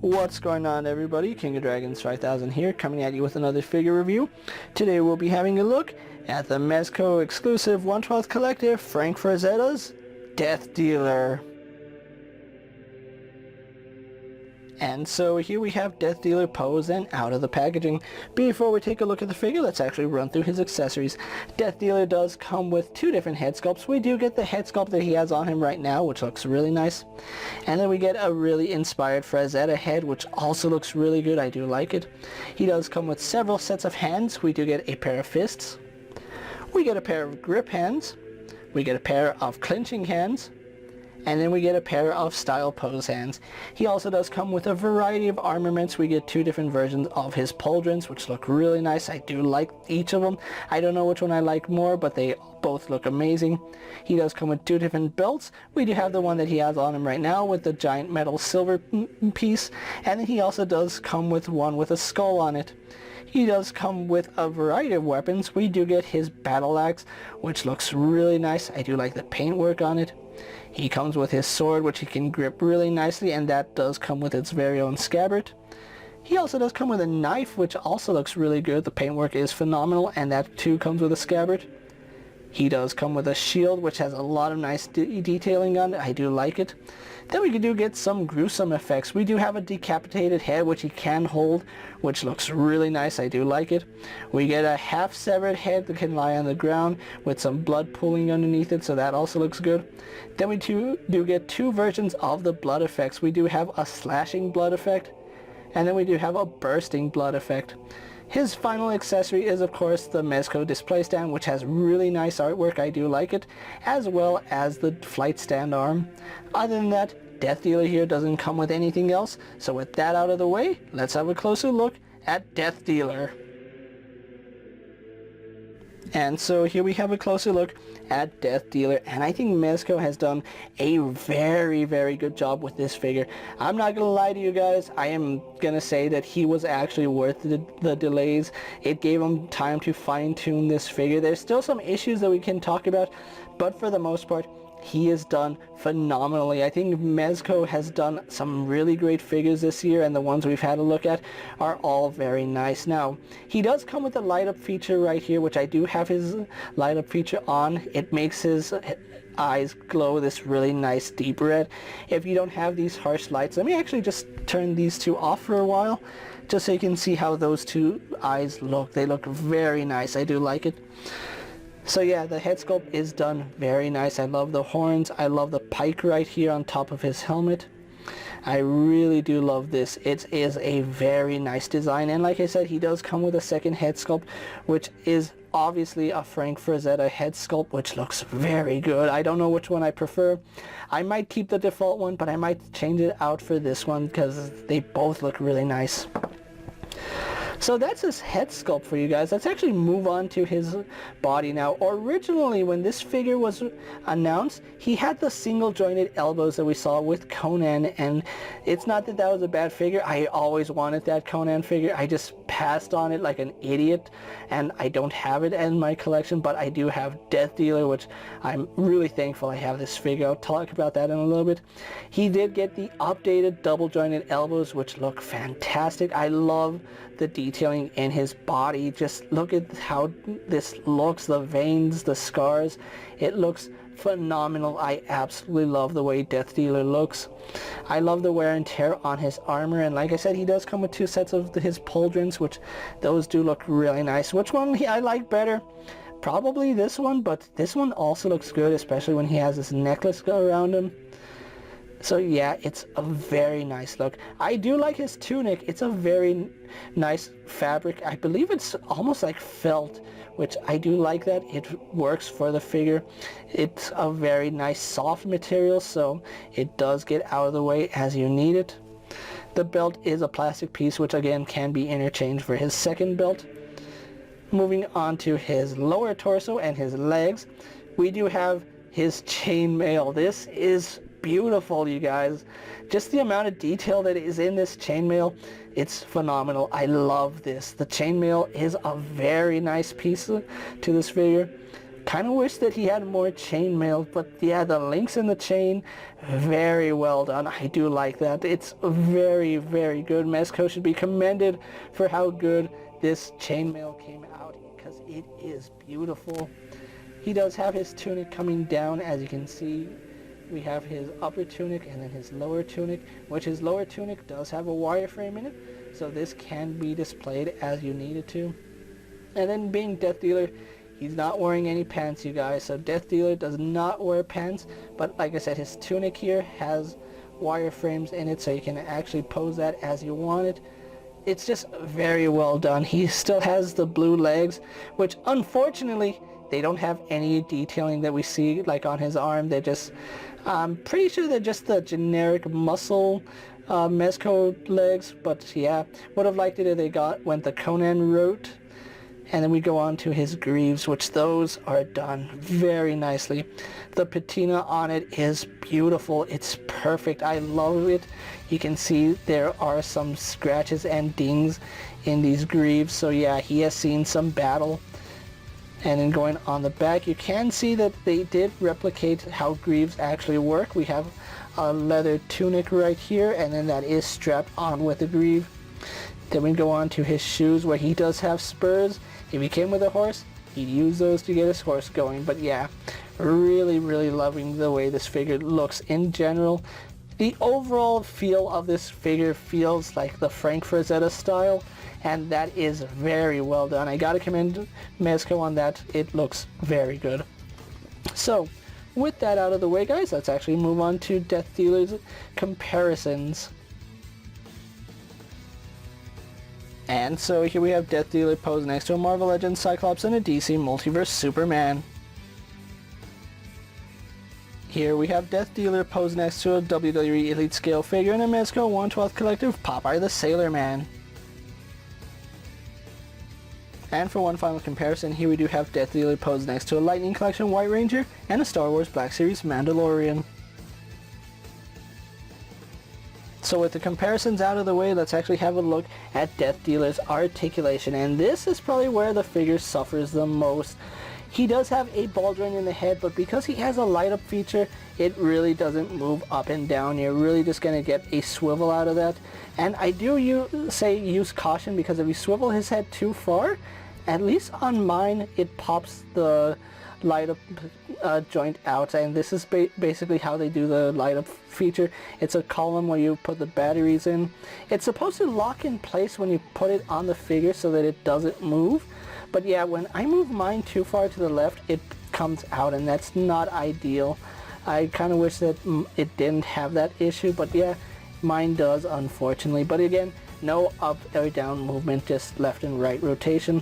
What's going on, everybody? KingofDragons 5000 here, coming at you with another figure review. Today we'll be having a look at the Mezco exclusive 1/12 collector Frank Frazetta's Death Dealer. And so here we have Death Dealer posed and out of the packaging. Before we take a look at the figure, let's actually run through his accessories. Death Dealer does come with two different head sculpts. We do get the head sculpt that he has on him right now, which looks really nice. And then we get a really inspired Frazetta head, which also looks really good. I do like it. He does come with several sets of hands. We do get a pair of fists. We get a pair of grip hands. We get a pair of clinching hands. And then we get a pair of style pose hands. He also does come with a variety of armaments. We get two different versions of his pauldrons, which look really nice. I do like each of them. I don't know which one I like more, but they both look amazing. He does come with two different belts. We do have the one that he has on him right now with the giant metal silver piece, and then he also does come with one with a skull on it. He does come with a variety of weapons. We do get his battle axe, which looks really nice. I do like the paintwork on it. He comes with his sword, which he can grip really nicely, and that does come with its very own scabbard. He also does come with a knife, which also looks really good. The paintwork is phenomenal, and that too comes with a scabbard. He does come with a shield, which has a lot of nice detailing on it. I do like it. Then we do get some gruesome effects. We do have a decapitated head, which he can hold, which looks really nice. I do like it. We get a half-severed head that can lie on the ground with some blood pooling underneath it, so that also looks good. Then we do get two versions of the blood effects. We do have a slashing blood effect, and then we do have a bursting blood effect. His final accessory is, of course, the Mezco display stand, which has really nice artwork. I do like it, as well as the flight stand arm. Other than that, Death Dealer here doesn't come with anything else. So with that out of the way, let's have a closer look at Death Dealer. And so here we have a closer look at Death Dealer, and I think Mezco has done a very good job with this figure. I'm not gonna lie to you guys, I am gonna say that he was actually worth the delays. It gave him time to fine-tune this figure. There's still some issues that we can talk about, but for the most part, he has done phenomenally. I think Mezco has done some really great figures this year, and the ones we've had a look at are all very nice. Now, he does come with a light up feature right here, which I do have his light up feature on. It makes his eyes glow this really nice deep red. If you don't have these harsh lights, let me actually just turn these two off for a while, just so you can see how those two eyes look. They look very nice. I do like it. So yeah, the head sculpt is done very nice. I love the horns. I love the pike right here on top of his helmet. I really do love this. It is a very nice design, and like I said, he does come with a second head sculpt, which is obviously a Frank Frazetta head sculpt, which looks very good. I don't know which one I prefer. I might keep the default one, but I might change it out for this one because they both look really nice. So that's his head sculpt for you guys. Let's actually move on to his body now. Originally, when this figure was announced, he had the single jointed elbows that we saw with Conan, and it's not that that was a bad figure. I always wanted that Conan figure. I just passed on it like an idiot, and I don't have it in my collection, but I do have Death Dealer, which I'm really thankful I have this figure. I'll talk about that in a little bit. He did get the updated double jointed elbows, which look fantastic. I love the detailing in his body. Just look at how this looks, the veins, the scars. It looks phenomenal. I absolutely love the way Death Dealer looks. I love the wear and tear on his armor, and like I said, he does come with two sets of his pauldrons, which those do look really nice. Which one I like better? Probably this one, but this one also looks good, especially when he has this necklace around him. So yeah, it's a very nice look. I do like his tunic. It's a very nice fabric. I believe it's almost like felt, which I do like that. It works for the figure. It's a very nice soft material, so it does get out of the way as you need it. The belt is a plastic piece, which again can be interchanged for his second belt. Moving on to his lower torso and his legs, we do have his chainmail. This is beautiful, you guys. Just the amount of detail that is in this chainmail, it's phenomenal. I love this. The chainmail is a very nice piece to this figure. Kind of wish that he had more chainmail, but yeah, the links in the chain, very well done. I do like that. It's very, very good. Mezco should be commended for how good this chainmail came out, because it is beautiful. He does have his tunic coming down, as you can see. We have his upper tunic and then his lower tunic, which his lower tunic does have a wireframe in it, so this can be displayed as you need it to. And then being Death Dealer, he's not wearing any pants, you guys, so Death Dealer does not wear pants, but like I said, his tunic here has wireframes in it, so you can actually pose that as you want it. It's just very well done. He still has the blue legs, which unfortunately, they don't have any detailing that we see like on his arm. They're just, I'm pretty sure they're just the generic muscle Mezco legs, but yeah, would have liked it if they went the Conan route. And then we go on to his greaves, which those are done very nicely. The patina on it is beautiful. It's perfect. I love it. You can see there are some scratches and dings in these greaves. So yeah, he has seen some battle. And then going on the back, you can see that they did replicate how greaves actually work. We have a leather tunic right here, and then that is strapped on with the greave. Then we go on to his shoes, where he does have spurs. If he came with a horse, he'd use those to get his horse going. But yeah, really, really loving the way this figure looks in general. The overall feel of this figure feels like the Frank Frazetta style, and that is very well done. I gotta commend Mezco on that. It looks very good. So, with that out of the way, guys, let's actually move on to Death Dealer's comparisons. And so here we have Death Dealer posed next to a Marvel Legends Cyclops and a DC Multiverse Superman. Here we have Death Dealer posed next to a WWE Elite Scale figure and a Mezco 1/12 Collective Popeye the Sailor Man. And for one final comparison, here we do have Death Dealer posed next to a Lightning Collection White Ranger and a Star Wars Black Series Mandalorian. So with the comparisons out of the way, let's actually have a look at Death Dealer's articulation, and this is probably where the figure suffers the most. He does have a ball joint in the head, but because he has a light up feature, it really doesn't move up and down. You're really just going to get a swivel out of that. And I do use caution, because if you swivel his head too far, at least on mine, it pops the light up joint out, and this is basically how they do the light up feature. It's a column where you put the batteries in. It's supposed to lock in place when you put it on the figure so that it doesn't move, but yeah, when I move mine too far to the left, it comes out, and that's not ideal. I kind of wish that it didn't have that issue, but yeah, mine does, unfortunately. But again, no up or down movement, just left and right rotation.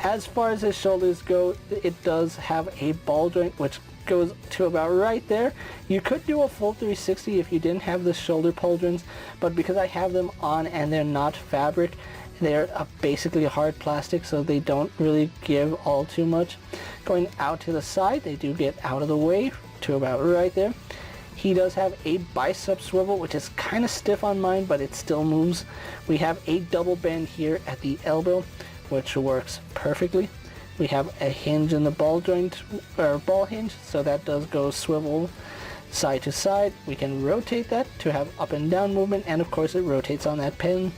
As far as his shoulders go, it does have a ball joint which goes to about right there. You could do a full 360 if you didn't have the shoulder pauldrons, but because I have them on and they're not fabric, they're basically hard plastic, so they don't really give all too much. Going out to the side, they do get out of the way to about right there. He does have a bicep swivel, which is kind of stiff on mine, but it still moves. We have a double bend here at the elbow, which works perfectly. We have a hinge in the ball joint, or ball hinge, so that does go swivel side to side. We can rotate that to have up and down movement, and of course it rotates on that pin.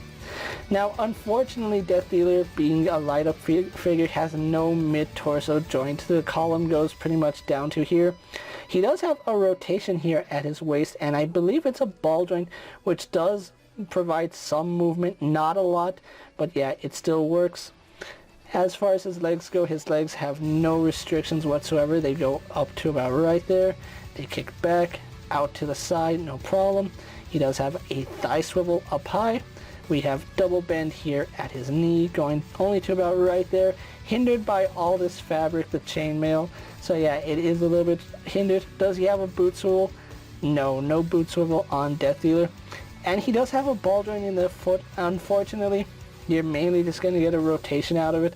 Now, unfortunately, Death Dealer, being a light up figure, has no mid-torso joint. The column goes pretty much down to here. He does have a rotation here at his waist, and I believe it's a ball joint, which does provide some movement, not a lot, but yeah, it still works. As far as his legs go, his legs have no restrictions whatsoever. They go up to about right there. They kick back, out to the side, no problem. He does have a thigh swivel up high. We have double bend here at his knee, going only to about right there, hindered by all this fabric, the chainmail. So yeah, it is a little bit hindered. Does he have a boot swivel? No, no boot swivel on Death Dealer. And he does have a ball joint in the foot, unfortunately. You're mainly just going to get a rotation out of it.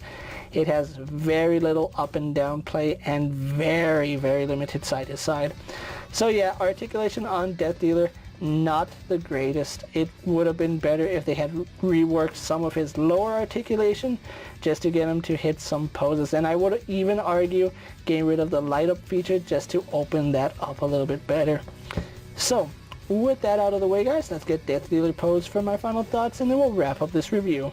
It has very little up and down play and very, very limited side to side. So yeah, articulation on Death Dealer, not the greatest. It would have been better if they had reworked some of his lower articulation just to get him to hit some poses, and I would even argue getting rid of the light up feature just to open that up a little bit better. So with that out of the way, guys, let's get Death Dealer pose for my final thoughts, and then we'll wrap up this review.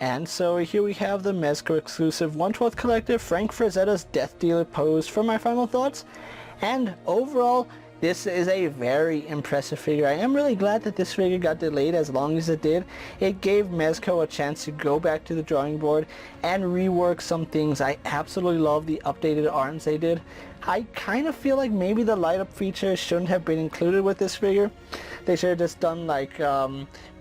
And so here we have the Mezco exclusive 1/12 collector Frank Frazetta's Death Dealer pose for my final thoughts. And overall, this is a very impressive figure. I am really glad that this figure got delayed as long as it did. It gave Mezco a chance to go back to the drawing board and rework some things. I absolutely love the updated arms they did. I kind of feel like maybe the light up feature shouldn't have been included with this figure. They should have just done like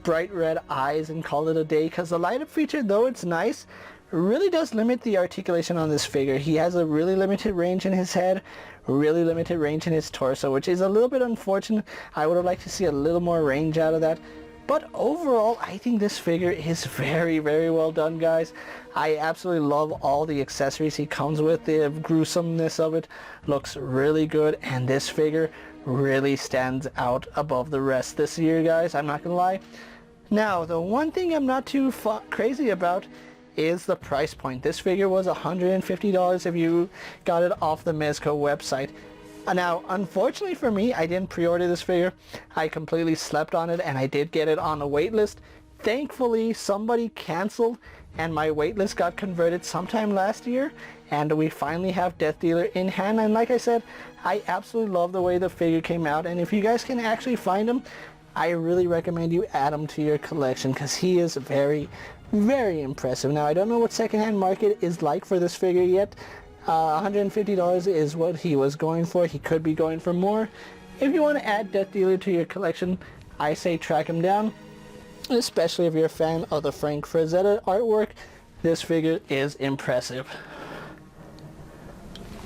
bright red eyes and call it a day, because the light up feature, though it's nice, really does limit the articulation on this figure. He has a really limited range in his head, really limited range in his torso, which is a little bit unfortunate. I would have liked to see a little more range out of that. But overall, I think this figure is very, very well done, guys. I absolutely love all the accessories he comes with. The gruesomeness of it looks really good, and this figure really stands out above the rest this year, guys. I'm not gonna lie. Now, the one thing I'm not too crazy about is the price point. This figure was $150 if you got it off the Mezco website. Now, unfortunately for me, I didn't pre-order this figure. I completely slept on it, and I did get it on a wait list. Thankfully, somebody canceled, and my wait list got converted sometime last year, and we finally have Death Dealer in hand. And like I said, I absolutely love the way the figure came out, and if you guys can actually find him, I really recommend you add him to your collection, because he is very, very impressive. Now, I don't know what secondhand market is like for this figure yet. $150 is what he was going for. He could be going for more. If you want to add Death Dealer to your collection, I say track him down, especially if you're a fan of the Frank Frazetta artwork. This figure is impressive.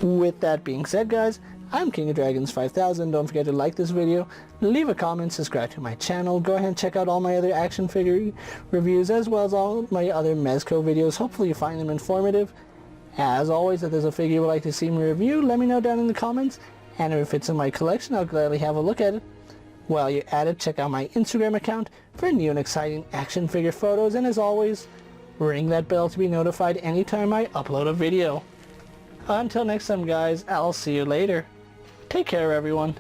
With that being said, guys, I'm KingofDragons 5000. Don't forget to like this video, leave a comment, subscribe to my channel. Go ahead and check out all my other action figure reviews as well as all my other Mezco videos. Hopefully you find them informative. As always, if there's a figure you would like to see me review, let me know down in the comments, and if it's in my collection, I'll gladly have a look at it. While you're at it, check out my Instagram account for new and exciting action figure photos, and as always, ring that bell to be notified anytime I upload a video. Until next time, guys, I'll see you later. Take care, everyone.